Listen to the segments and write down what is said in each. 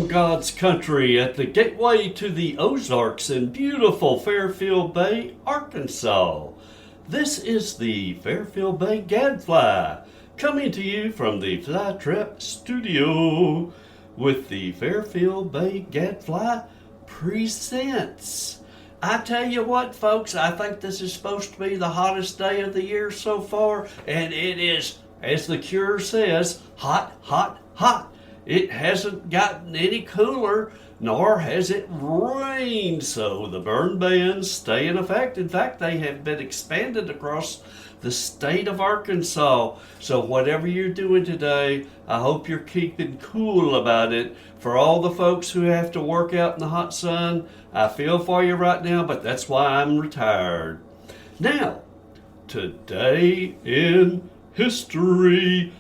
from God's country at the gateway to the Ozarks in beautiful Fairfield Bay, Arkansas. This is the Fairfield Baygadfly, coming to you from the Fly Trap Studio with the Fairfield Baygadfly Presents. I tell you what, folks, I think this is supposed to be the hottest day of the year so far, and it is, as the cure says, hot, hot, hot. It hasn't gotten any cooler, nor has it rained, so the burn bans stay in effect. In fact, they have been expanded across the state of Arkansas. So whatever you're doing today, I hope you're keeping cool about it. For all the folks who have to work out in the hot sun, I feel for you right now, but that's why I'm retired. Now, today in history,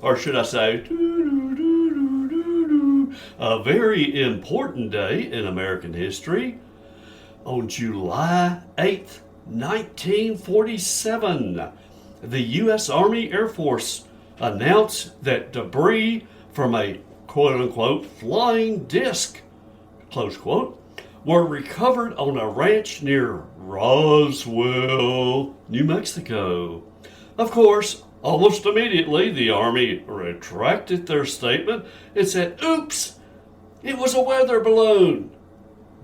or should I say, a very important day in American history. On July 8th, 1947, the U.S. Army Air Force announced that debris from a quote-unquote flying disc, close quote, were recovered on a ranch near Roswell, New Mexico. Of course, almost immediately, the Army retracted their statement and said, oops, it was a weather balloon.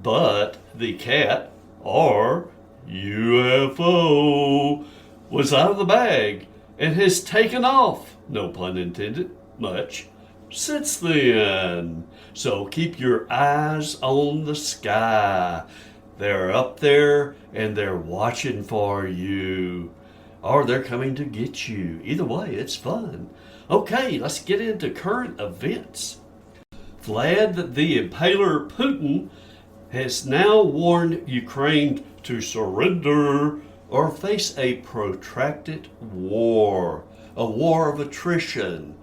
But the cat, or UFO, was out of the bag and has taken off, no pun intended, much, since then. So keep your eyes on the sky. They're up there and they're watching for you. Or they're coming to get you. Either way, it's fun. Okay, let's get into current events. Vlad the Impaler Putin has now warned Ukraine to surrender or face a protracted war, a war of attrition.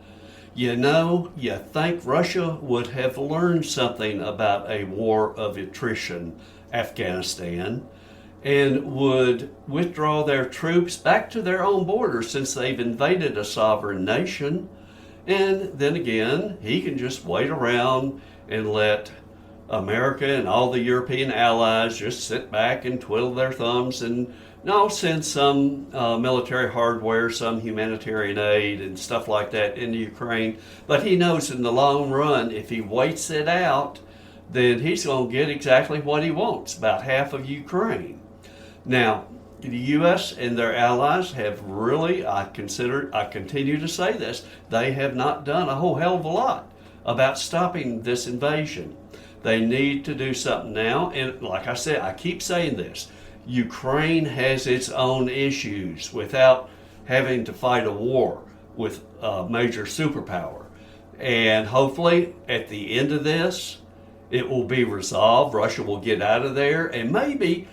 You know, you think Russia would have learned something about a war of attrition, Afghanistan, and would withdraw their troops back to their own borders since they've invaded a sovereign nation. And then again, he can just wait around and let America and all the European allies just sit back and twiddle their thumbs and send some military hardware, some humanitarian aid and stuff like that into Ukraine. But he knows in the long run, if he waits it out, then he's going to get exactly what he wants, about half of Ukraine. Now, the U.S. and their allies have really, I continue to say this, they have not done a whole hell of a lot about stopping this invasion. They need to do something now, and like I said, I keep saying this, Ukraine has its own issues without having to fight a war with a major superpower. And hopefully, at the end of this, it will be resolved, Russia will get out of there, and maybe,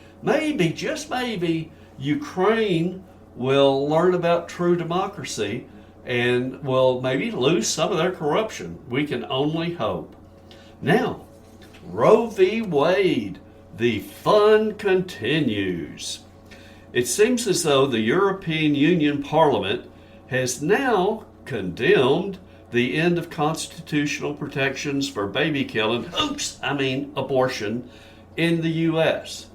just maybe, Ukraine will learn about true democracy and will maybe lose some of their corruption. We can only hope. Now, Roe v. Wade, the fun continues. It seems as though the European Union Parliament has now condemned the end of constitutional protections for baby killing, abortion, in the U.S.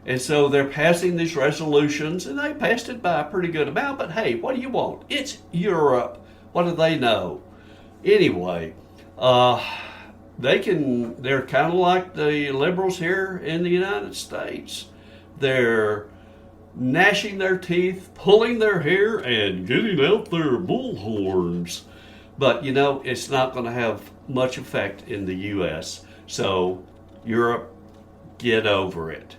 And so they're passing these resolutions, and they passed it by a pretty good amount, but hey, what do you want? It's Europe. What do they know? Anyway, they're kind of like the liberals here in the United States. They're gnashing their teeth, pulling their hair, and getting out their bullhorns. But, it's not going to have much effect in the U.S. So, Europe, get over it.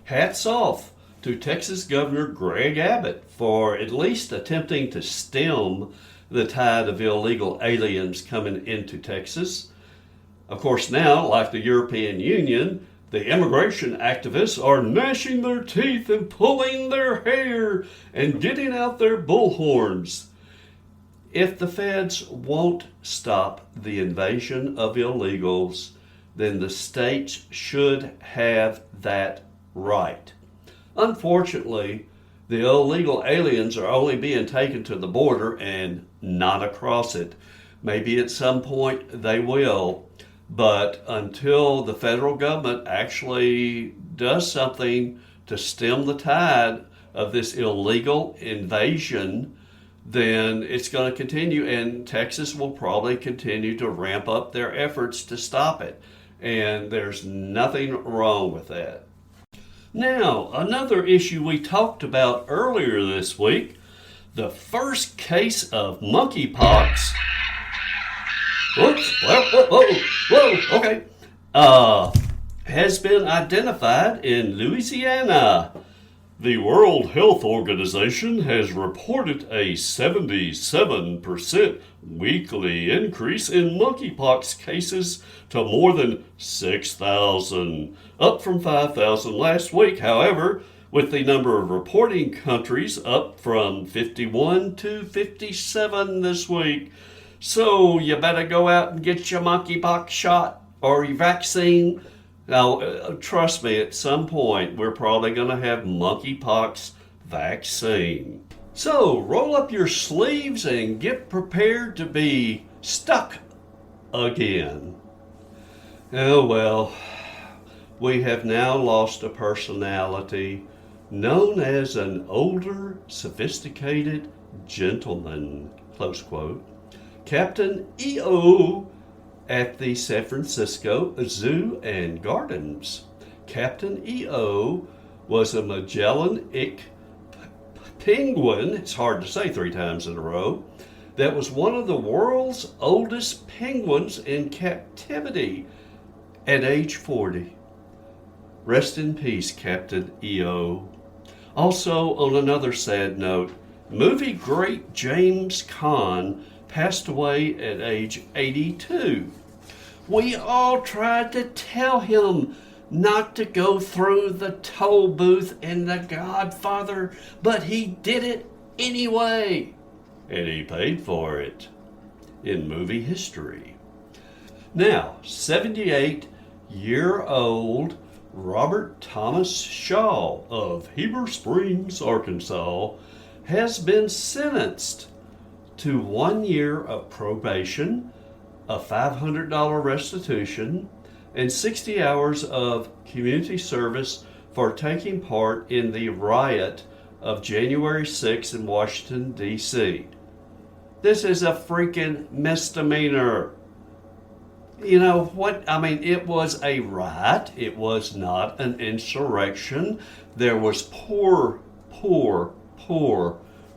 Hats off to Texas Governor Greg Abbott for at least attempting to stem the tide of illegal aliens coming into Texas. Of course, now, like the European Union, the immigration activists are gnashing their teeth and pulling their hair and getting out their bullhorns. If the feds won't stop the invasion of illegals, then the states should have that right. Unfortunately, the illegal aliens are only being taken to the border and not across it. Maybe at some point they will. But until the federal government actually does something to stem the tide of this illegal invasion, then it's going to continue, and Texas will probably continue to ramp up their efforts to stop it. And there's nothing wrong with that. Now, another issue we talked about earlier this week, the first case of monkeypox. Whoops, whoa, okay. Has been identified in Louisiana. The World Health Organization has reported a 77% weekly increase in monkeypox cases to more than 6,000, up from 5,000 last week. However, with the number of reporting countries up from 51 to 57 this week. So you better go out and get your monkeypox shot or your vaccine. Now, trust me, at some point, we're probably going to have monkeypox vaccine. So, roll up your sleeves and get prepared to be stuck again. Oh, well, we have now lost a personality known as an older, sophisticated gentleman, close quote, Captain E.O., at the San Francisco Zoo and Gardens. Captain E.O. was a Magellanic penguin, it's hard to say 3 times in a row, that was one of the world's oldest penguins in captivity at age 40. Rest in peace, Captain E.O. Also, on another sad note, movie great James Caan passed away at age 82. We all tried to tell him not to go through the toll booth in The Godfather, but he did it anyway. And he paid for it in movie history. Now, 78-year-old Robert Thomas Shaw of Heber Springs, Arkansas, has been sentenced to 1 year of probation, a $500 restitution, and 60 hours of community service for taking part in the riot of January 6 in Washington, D.C. This is a freaking misdemeanor. You know what? I mean, it was a riot. It was not an insurrection. There was poor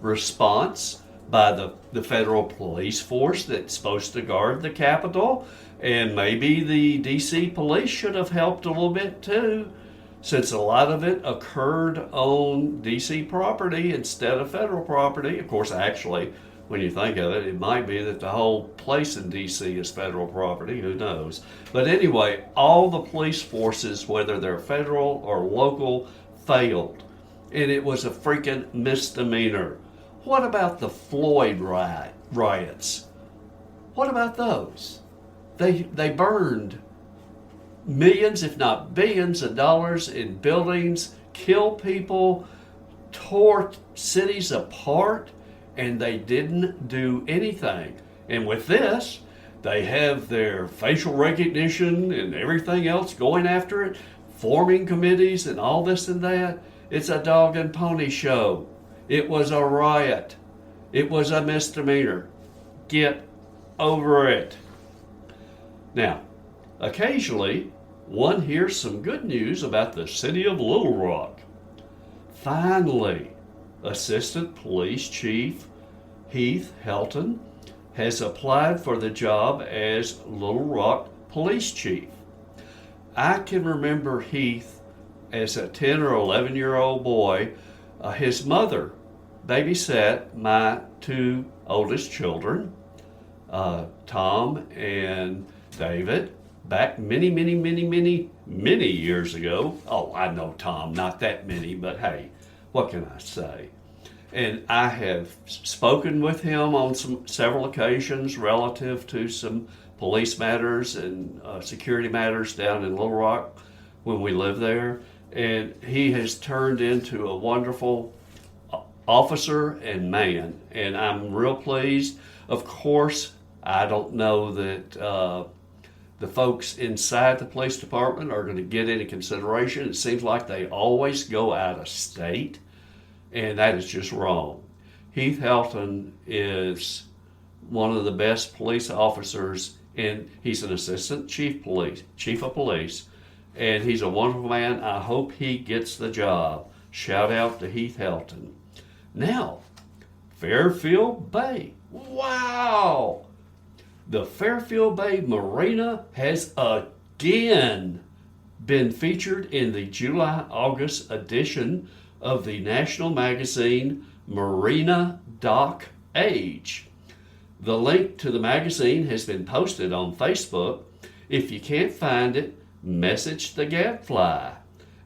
response by the federal police force that's supposed to guard the Capitol. And maybe the D.C. police should have helped a little bit too, since a lot of it occurred on D.C. property instead of federal property. Of course, actually, when you think of it, it might be that the whole place in D.C. is federal property. Who knows? But anyway, all the police forces, whether they're federal or local, failed. And it was a freaking misdemeanor. What about the Floyd riots? What about those? They burned millions, if not billions of dollars in buildings, killed people, tore cities apart, and they didn't do anything. And with this, they have their facial recognition and everything else going after it, forming committees and all this and that. It's a dog and pony show. It was a riot. It was a misdemeanor. Get over it. Now, occasionally, one hears some good news about the city of Little Rock. Finally, Assistant Police Chief Heath Helton has applied for the job as Little Rock Police Chief. I can remember Heath as a 10 or 11-year-old boy. His mother babysat my 2 oldest children, Tom and David, back many years ago. Oh, I know Tom, not that many, but hey, what can I say? And I have spoken with him on several occasions relative to some police matters and security matters down in Little Rock when we lived there. And he has turned into a wonderful officer and man, and I'm real pleased. Of course, I don't know that the folks inside the police department are going to get any consideration. It seems like they always go out of state, and that is just wrong. Heath Helton is one of the best police officers, and he's an assistant chief of police, and he's a wonderful man. I hope he gets the job. Shout out to Heath Helton. Now, Fairfield Bay. Wow! The Fairfield Bay Marina has again been featured in the July-August edition of the national magazine Marina Doc Age. The link to the magazine has been posted on Facebook. If you can't find it, message the Gadfly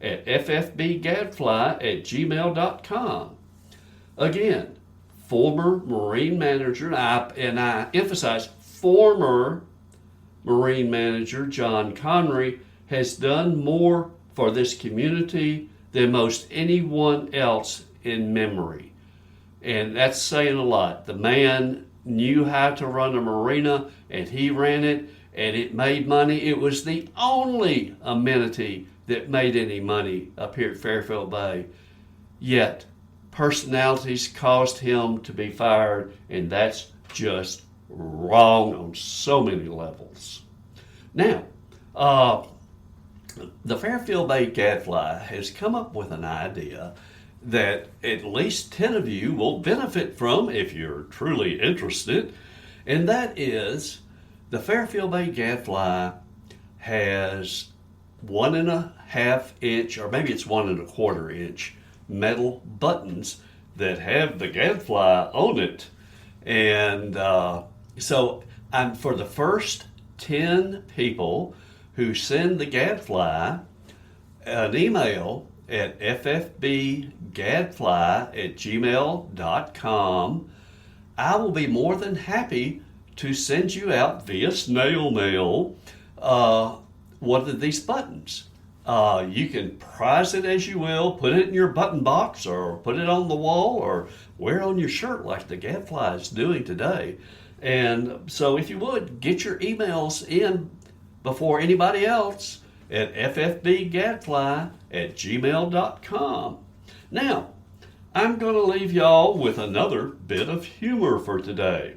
at ffbgadfly@gmail.com. Again, former Marine manager, and I emphasize former Marine manager John Connery has done more for this community than most anyone else in memory. And that's saying a lot. The man knew how to run a marina, and he ran it, and it made money. It was the only amenity that made any money up here at Fairfield Bay. Yet, personalities caused him to be fired, and that's just wrong on so many levels. Now, the Fairfield Baygadfly has come up with an idea that at least 10 of you will benefit from if you're truly interested, and that is the Fairfield Baygadfly has 1.5 inch, or maybe it's 1.25 inch metal buttons that have the Gadfly on it. And so for the first 10 people who send the Gadfly an email at ffbgadfly@gmail.com, I will be more than happy to send you out via snail mail one of these buttons. You can prize it as you will, put it in your button box or put it on the wall or wear it on your shirt like the Gadfly is doing today. And so if you would, get your emails in before anybody else at ffbgadfly@gmail.com. Now, I'm going to leave y'all with another bit of humor for today.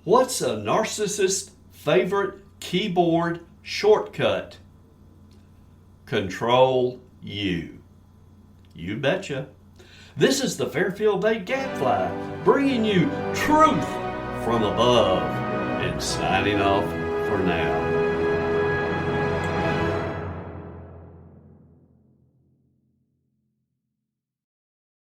What's a narcissist's favorite keyboard shortcut? Control U. You betcha. This is the Fairfield Bay Gadfly bringing you truth from above and signing off for now.